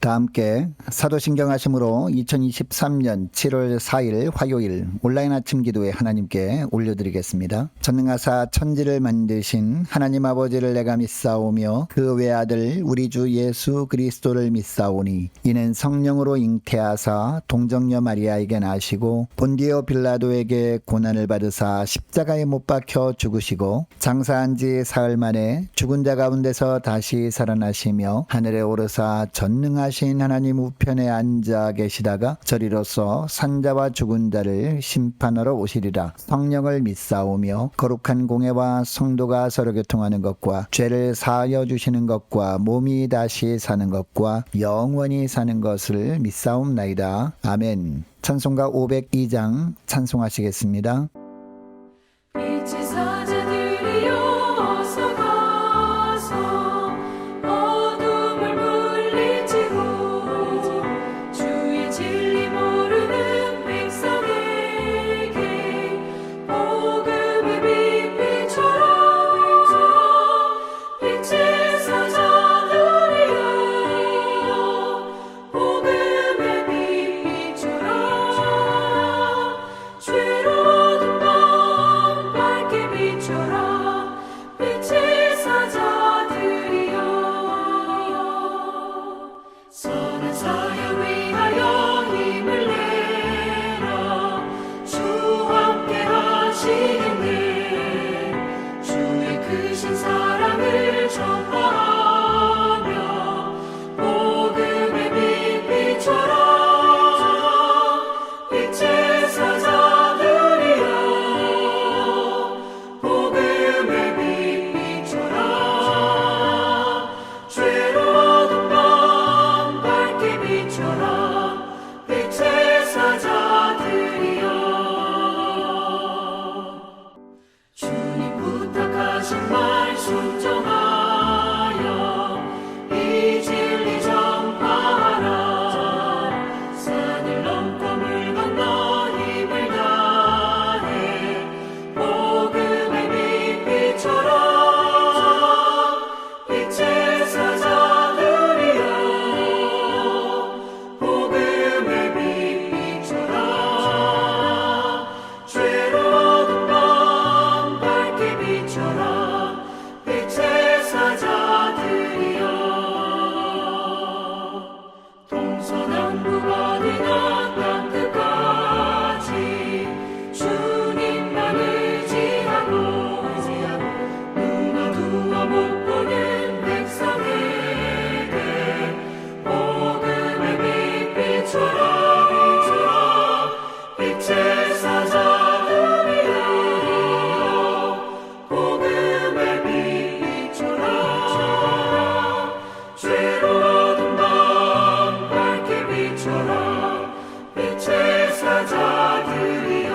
다 함께 사도신경 하심으로 2023년 7월 4일 화요일 온라인 아침 기도에 하나님께 올려드리겠습니다. 전능하사 천지를 만드신 하나님 아버지를 내가 믿사오며 그 외아들 우리 주 예수 그리스도를 믿사오니 이는 성령으로 잉태하사 동정녀 마리아에게 나시고 본디오 빌라도에게 고난을 받으사 십자가에 못 박혀 죽으시고 장사한 지 사흘 만에 죽은 자 가운데서 다시 살아나시며 하늘에 오르사 전능하신 하나님 우편에 앉아 계시다가 저리로서 산자와 죽은 자를 심판하러 오시리라. 성령을 믿사오며 거룩한 공회와 성도가 서로 교통하는 것과 죄를 사하여 주시는 것과 몸이 다시 사는 것과 영원히 사는 것을 믿사옵나이다. 아멘. 찬송가 502장 찬송하시겠습니다. 빛의 사자들이여 어서 가서 어둠을 물리치고 주의 진리 모르는 백성에게 복음의 빛 비춰라. 빛의 사자들이여 복음의 빛 비춰라. 죄로운 밤 밝게 비춰라. 빛의 사자들이여 선한 사역 위하여 힘을 내라. 주와 함께 하시는데 주의 크신 사랑을 전파하며 복음의 빛 비춰라. 빛의 사자들이여 복음의 빛 비춰라. 죄로운 밤 밝게 비춰라. 빛의 사자들이여 주님 부탁하신 말 순종하여 이 진리 전파하라. 산을 넘고 물 건너 힘을 다해 복음의 빛 비춰라. 빛의 사자들이여 복음의 빛 비춰라. 죄로운 밤 밝게 비춰라. 빛의 사자들이여 동서남북 어디나 땅끝까지 주님만 의지하고 눈 어두워 못 보는 백성에게 복음의 빛 비춰라. 빛의 사자들이여 복음의 빛 비춰라. 죄로운 밤 밝게 비춰라. 빛의 사자들이여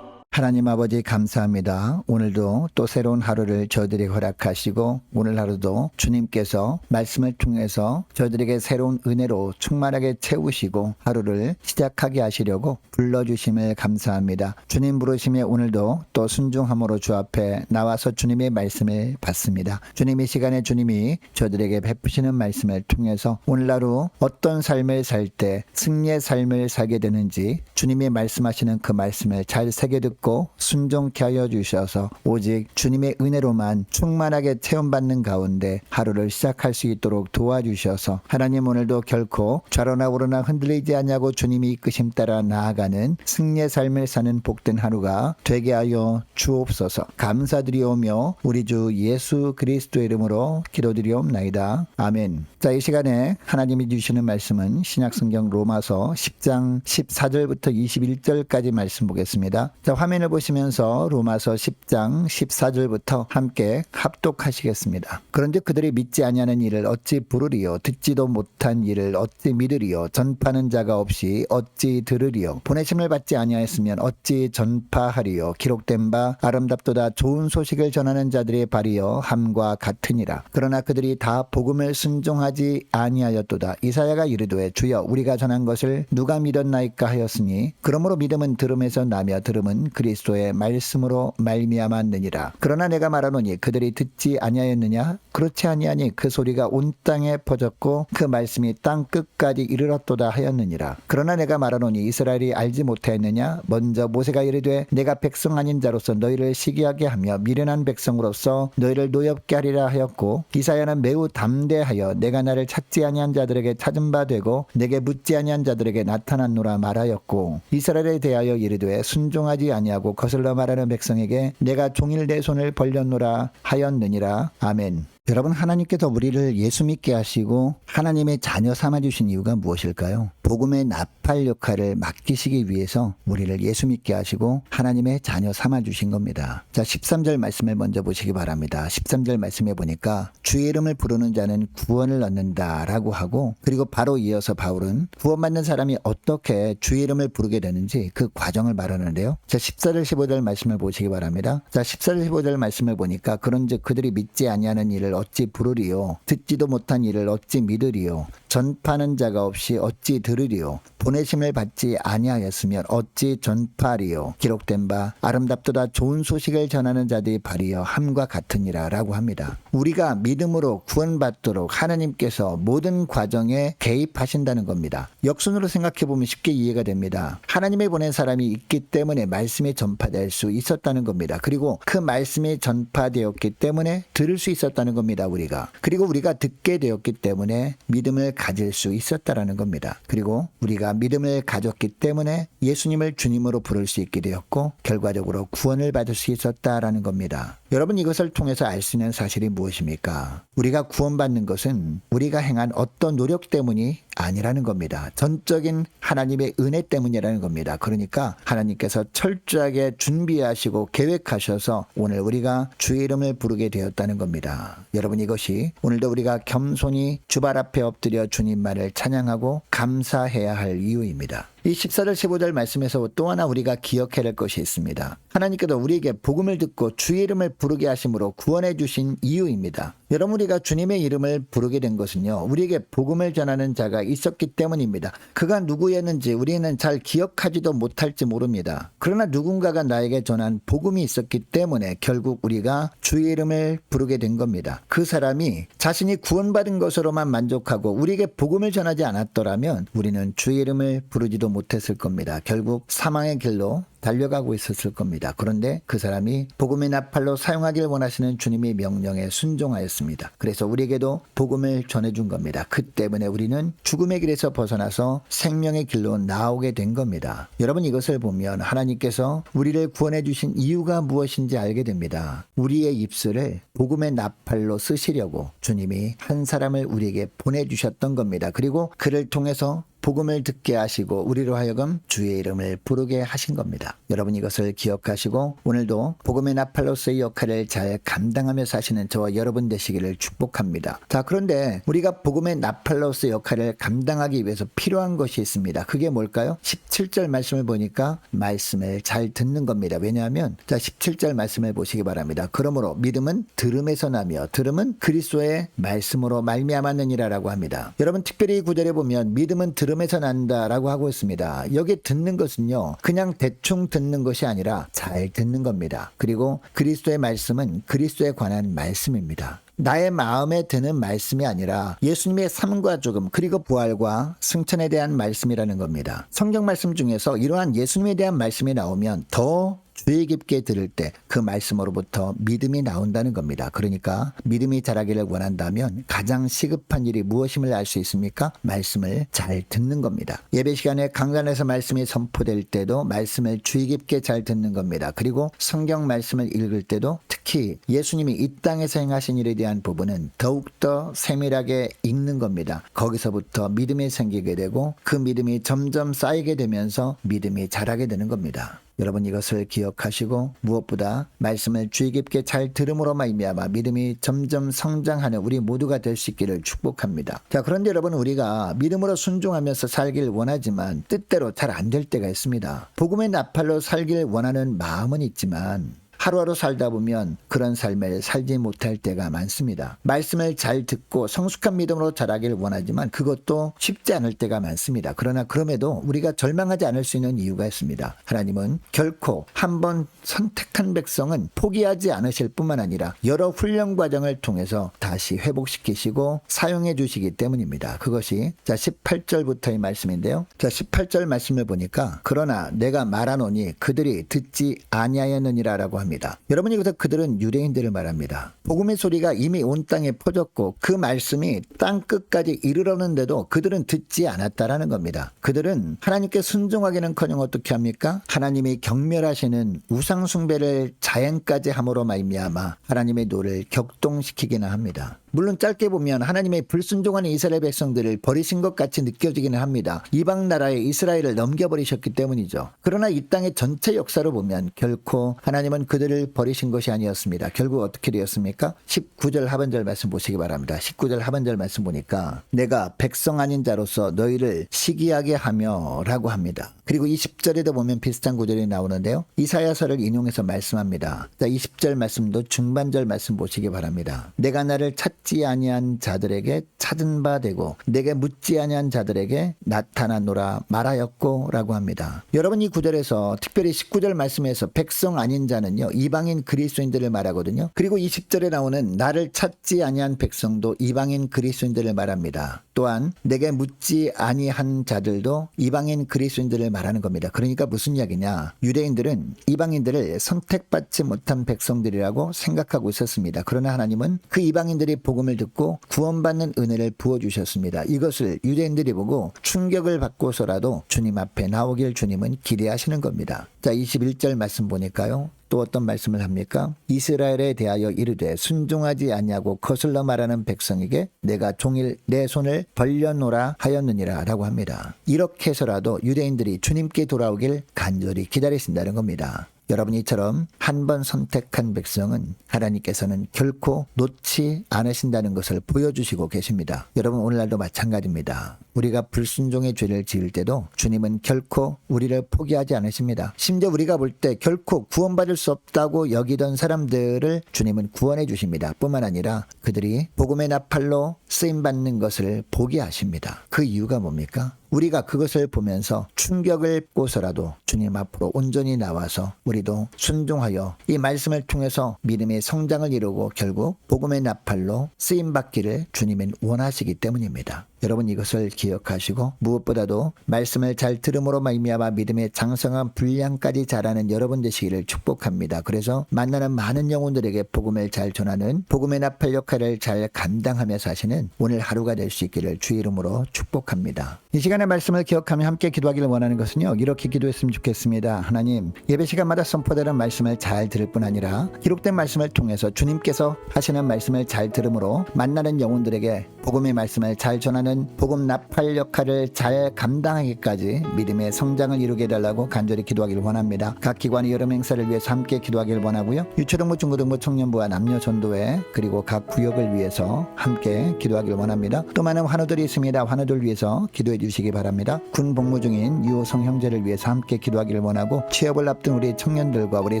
하나님 아버지 감사합니다. 오늘도 또 새로운 하루를 저희들에게 허락하시고 오늘 하루도 주님께서 말씀을 통해서 저희들에게 새로운 은혜로 충만하게 채우시고 하루를 시작하게 하시려고 불러주심을 감사합니다. 주님 부르심에 오늘도 또 순종함으로 주 앞에 나와서 주님의 말씀을 받습니다. 주님 이 시간에 주님이 저희들에게 베푸시는 말씀을 통해서 오늘 하루 어떤 삶을 살 때 승리의 삶을 살게 되는지 주님이 말씀하시는 그 말씀을 잘 새겨듣고 순종케 하여 주셔서 오직 주님의 은혜로만 충만하게 체험받는 가운데 하루를 시작할 수 있도록 도와주셔서 하나님 오늘도 결코 좌로나 우로나 흔들리지 않냐고 주님이 이끄심 따라 나아가는 승리의 삶을 사는 복된 하루가 되게 하여 주옵소서. 감사드리오며 우리 주 예수 그리스도의 이름으로 기도드리옵나이다. 아멘. 자, 이 시간에 하나님이 주시는 말씀은 신약성경 로마서 10장 14절부터 21절까지 말씀 보겠습니다. 자, 화면을 보시면서 로마서 10장 14절부터 함께 합독하시겠습니다. 그런데 그들이 믿지 아니하는 일을 어찌 부르리요? 듣지도 못한 일을 어찌 믿으리요? 전파하는 자가 없이 어찌 들으리요? 보내심을 받지 아니하였으면 어찌 전파하리요? 기록된 바 아름답도다 좋은 소식을 전하는 자들의 발이여 함과 같으니라. 그러나 그들이 다 복음을 순종하지 아니하였도다. 이사야가 이르되 주여 우리가 전한 것을 누가 믿었나이까 하였으니 그러므로 믿음은 들음에서 나며 들음은 그리스도 그리스도의 말씀으로 말미암았느니라. 그러나 내가 말하노니 그들이 듣지 아니하였느냐? 그렇지 아니하니 그 소리가 온 땅에 퍼졌고 그 말씀이 땅 끝까지 이르렀도다 하였느니라. 그러나 내가 말하노니 이스라엘이 알지 못하였느냐? 먼저 모세가 이르되 내가 백성 아닌 자로서 너희를 시기하게 하며 미련한 백성으로서 너희를 노엽게 하리라 하였고, 이사야는 매우 담대하여 내가 나를 찾지 아니한 자들에게 찾은 바 되고 내게 묻지 아니한 자들에게 나타났노라 말하였고, 이스라엘에 대하여 이르되 순종하지 아니하고 거슬러 말하는 백성에게 내가 종일 내 손을 벌렸노라 하였느니라. 아멘. 여러분, 하나님께서 우리를 예수 믿게 하시고 하나님의 자녀 삼아주신 이유가 무엇일까요? 복음의 나팔 역할을 맡기시기 위해서 우리를 예수 믿게 하시고 하나님의 자녀 삼아주신 겁니다. 자, 13절 말씀을 먼저 보시기 바랍니다. 13절 말씀에 보니까 주의 이름을 부르는 자는 구원을 얻는다 라고 하고, 그리고 바로 이어서 바울은 구원받는 사람이 어떻게 주의 이름을 부르게 되는지 그 과정을 말하는데요. 자, 14절 15절 말씀을 보시기 바랍니다. 자, 14절 15절 말씀을 보니까 그런즉 그들이 믿지 아니하는 일을 어찌 부르리요? 듣지도 못한 일을 어찌 믿으리요? 전파하는 자가 없이 어찌 들으리요? 보내심을 받지 아니하였으면 어찌 전파하리요? 기록된 바 아름답도다 좋은 소식을 전하는 자들이 발이여 함과 같으니라 라고 합니다. 우리가 믿음으로 구원받도록 하나님께서 모든 과정에 개입하신다는 겁니다. 역순으로 생각해 보면 쉽게 이해가 됩니다. 하나님이 보낸 사람이 있기 때문에 말씀이 전파될 수 있었다는 겁니다. 그리고 그 말씀이 전파되었기 때문에 들을 수 있었다는 겁니다. 우리가. 그리고 우리가 듣게 되었기 때문에 믿음을 가질 수 있었다라는 겁니다. 그리고 우리가 믿음을 가졌기 때문에 예수님을 주님으로 부를 수 있게 되었고 결과적으로 구원을 받을 수 있었다라는 겁니다. 여러분, 이것을 통해서 알 수 있는 사실이 무엇입니까? 우리가 구원받는 것은 우리가 행한 어떤 노력 때문이 아니라는 겁니다. 전적인 하나님의 은혜 때문이라는 겁니다. 그러니까 하나님께서 철저하게 준비하시고 계획하셔서 오늘 우리가 주의 이름을 부르게 되었다는 겁니다. 여러분, 이것이 오늘도 우리가 겸손히 주발 앞에 엎드려 주님만을 찬양하고 감사해야 할 이유입니다. 이 14절 15절 말씀에서 또 하나 우리가 기억해야 할 것이 있습니다. 하나님께서 우리에게 복음을 듣고 주의 이름을 부르게 하심으로 구원해 주신 이유입니다. 여러분, 우리가 주님의 이름을 부르게 된 것은요, 우리에게 복음을 전하는 자가 있었기 때문입니다. 그가 누구였는지 우리는 잘 기억하지도 못할지 모릅니다. 그러나 누군가가 나에게 전한 복음이 있었기 때문에 결국 우리가 주의 이름을 부르게 된 겁니다. 그 사람이 자신이 구원받은 것으로만 만족하고 우리에게 복음을 전하지 않았더라면 우리는 주의 이름을 부르지도 못했을 겁니다. 결국 사망의 길로 달려가고 있었을 겁니다. 그런데 그 사람이 복음의 나팔로 사용하길 원하시는 주님의 명령에 순종하였습니다. 그래서 우리에게도 복음을 전해준 겁니다. 그 때문에 우리는 죽음의 길에서 벗어나서 생명의 길로 나오게 된 겁니다. 여러분, 이것을 보면 하나님께서 우리를 구원해 주신 이유가 무엇인지 알게 됩니다. 우리의 입술을 복음의 나팔로 쓰시려고 주님이 한 사람을 우리에게 보내주셨던 겁니다. 그리고 그를 통해서 복음을 듣게 하시고 우리로 하여금 주의 이름을 부르게 하신 겁니다. 여러분, 이것을 기억하시고 오늘도 복음의 나팔로서의 역할을 잘 감당하며 사시는 저와 여러분 되시기를 축복합니다. 자, 그런데 우리가 복음의 나팔로서의 역할을 감당하기 위해서 필요한 것이 있습니다. 그게 뭘까요? 17절 말씀을 보니까 말씀을 잘 듣는 겁니다. 왜냐하면 자, 17절 말씀을 보시기 바랍니다. 그러므로 믿음은 들음에서 나며 들음은 그리스도의 말씀으로 말미암았느니라라고 합니다. 여러분, 특별히 이 구절에 보면 믿음은 들음에서 난다라고 하고 있습니다. 여기 듣는 것은요, 그냥 대충 듣는 것이 아니라 잘 듣는 겁니다. 그리고 그리스도의 말씀은 그리스도에 관한 말씀입니다. 나의 마음에 드는 말씀이 아니라 예수님의 삶과 죽음 그리고 부활과 승천에 대한 말씀이라는 겁니다. 성경 말씀 중에서 이러한 예수님에 대한 말씀이 나오면 더 주의 깊게 들을 때 그 말씀으로부터 믿음이 나온다는 겁니다. 그러니까 믿음이 자라기를 원한다면 가장 시급한 일이 무엇임을 알 수 있습니까? 말씀을 잘 듣는 겁니다. 예배 시간에 강단에서 말씀이 선포될 때도 말씀을 주의 깊게 잘 듣는 겁니다. 그리고 성경 말씀을 읽을 때도 특히 예수님이 이 땅에서 행하신 일에 대한 부분은 더욱더 세밀하게 읽는 겁니다. 거기서부터 믿음이 생기게 되고 그 믿음이 점점 쌓이게 되면서 믿음이 자라게 되는 겁니다. 여러분, 이것을 기억하시고 무엇보다 말씀을 주의 깊게 잘 들음으로 말미암아 믿음이 점점 성장하는 우리 모두가 될 수 있기를 축복합니다. 자, 그런데 여러분, 우리가 믿음으로 순종하면서 살길 원하지만 뜻대로 잘 안 될 때가 있습니다. 복음의 나팔로 살길 원하는 마음은 있지만 하루하루 살다 보면 그런 삶을 살지 못할 때가 많습니다. 말씀을 잘 듣고 성숙한 믿음으로 자라길 원하지만 그것도 쉽지 않을 때가 많습니다. 그러나 그럼에도 우리가 절망하지 않을 수 있는 이유가 있습니다. 하나님은 결코 한번 선택한 백성은 포기하지 않으실 뿐만 아니라 여러 훈련 과정을 통해서 다시 회복시키시고 사용해 주시기 때문입니다. 그것이 18절부터의 말씀인데요. 18절 말씀을 보니까 그러나 내가 말하노니 그들이 듣지 아니하였느니라 라고 합니다. 여러분, 이것은 그들은 유대인들을 말합니다. 복음의 소리가 이미 온 땅에 퍼졌고 그 말씀이 땅 끝까지 이르렀는데도 그들은 듣지 않았다라는 겁니다. 그들은 하나님께 순종하기는커녕 어떻게 합니까? 하나님이 경멸하시는 우상 숭배를 자행까지 함으로 말미암아 하나님의 노를 격동시키기는 합니다. 물론 짧게 보면 하나님의 불순종하는 이스라엘 백성들을 버리신 것 같이 느껴지기는 합니다. 이방 나라에 이스라엘을 넘겨버리셨기 때문이죠. 그러나 이 땅의 전체 역사로 보면 결코 하나님은 그들을 버리신 것이 아니었습니다. 결국 어떻게 되었습니까? 19절 하반절 말씀 보시기 바랍니다. 19절 하반절 말씀 보니까 내가 백성 아닌 자로서 너희를 시기하게 하며 라고 합니다. 그리고 20절에도 보면 비슷한 구절이 나오는데요. 이사야서를 인용해서 말씀합니다. 20절 말씀도 중반절 말씀 보시기 바랍니다. 내가 나를 찾지 아니한 자들에게 찾은 바 되고 내게 묻지 아니한 자들에게 나타나노라 말하였고 라고 합니다. 여러분, 이 구절에서 특별히 19절 말씀에서 백성 아닌 자는요, 이방인 그리스도인들을 말하거든요. 그리고 20절에 나오는 나를 찾지 아니한 백성도 이방인 그리스도인들을 말합니다. 또한 내게 묻지 아니한 자들도 이방인 그리스도인들을 말하는 겁니다. 그러니까 무슨 이야기냐? 유대인들은 이방인들을 선택받지 못한 백성들이라고 생각하고 있었습니다. 그러나 하나님은 그 이방인들이 복음을 듣고 구원받는 은혜를 부어주셨습니다. 이것을 유대인들이 보고 충격을 받고서라도 주님 앞에 나오길 주님은 기대하시는 겁니다. 21절 말씀 보니까요. 또 어떤 말씀을 합니까? 이스라엘에 대하여 이르되 순종하지 아니하고 거슬러 말하는 백성에게 내가 종일 내 손을 벌려놓으라 하였느니라 라고 합니다. 이렇게 해서라도 유대인들이 주님께 돌아오길 간절히 기다리신다는 겁니다. 여러분, 이처럼 한 번 선택한 백성은 하나님께서는 결코 놓지 않으신다는 것을 보여주시고 계십니다. 여러분, 오늘날도 마찬가지입니다. 우리가 불순종의 죄를 지을 때도 주님은 결코 우리를 포기하지 않으십니다. 심지어 우리가 볼 때 결코 구원받을 수 없다고 여기던 사람들을 주님은 구원해 주십니다. 뿐만 아니라 그들이 복음의 나팔로 쓰임받는 것을 보게 하십니다. 그 이유가 뭡니까? 우리가 그것을 보면서 충격을 받고서라도 주님 앞으로 온전히 나와서 우리도 순종하여 이 말씀을 통해서 믿음의 성장을 이루고 결국 복음의 나팔로 쓰임받기를 주님은 원하시기 때문입니다. 여러분, 이것을 기억하시고 무엇보다도 말씀을 잘 들음으로 말미암아 믿음의 장성한 분량까지 자라는 여러분 되시기를 축복합니다. 그래서 만나는 많은 영혼들에게 복음을 잘 전하는 복음의 나팔 역할을 잘 감당하며 사시는 오늘 하루가 될 수 있기를 주 이름으로 축복합니다. 이 시간의 말씀을 기억하며 함께 기도하기를 원하는 것은요, 이렇게 기도했으면 좋겠습니다. 하나님, 예배 시간마다 선포되는 말씀을 잘 들을 뿐 아니라 기록된 말씀을 통해서 주님께서 하시는 말씀을 잘 들음으로 만나는 영혼들에게 복음의 말씀을 잘 전하는 복음 나팔 역할을 잘 감당하기까지 믿음의 성장을 이루게 해달라고 간절히 기도하기를 원합니다. 각 기관의 여름 행사를 위해서 함께 기도하기를 원하고요. 유초등부, 중고등부, 청년부와 남녀 전도회 그리고 각 구역을 위해서 함께 기도하기를 원합니다. 또 많은 환우들이 있습니다. 환우들 위해서 기도해 주시기 바랍니다. 군 복무 중인 유호성 형제를 위해서 함께 기도하기를 원하고 취업을 앞둔 우리 청년들과 우리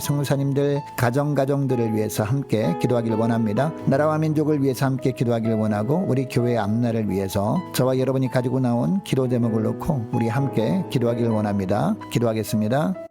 성사님들 가정들을 위해서 함께 기도하기를 원합니다. 나라와 민족을 위해서 함께 기도하기를 원하고 우리 교회 앞날을 위해서 저와 여러분이 가지고 나온 기도 제목을 놓고 우리 함께 기도하기를 원합니다. 기도하겠습니다.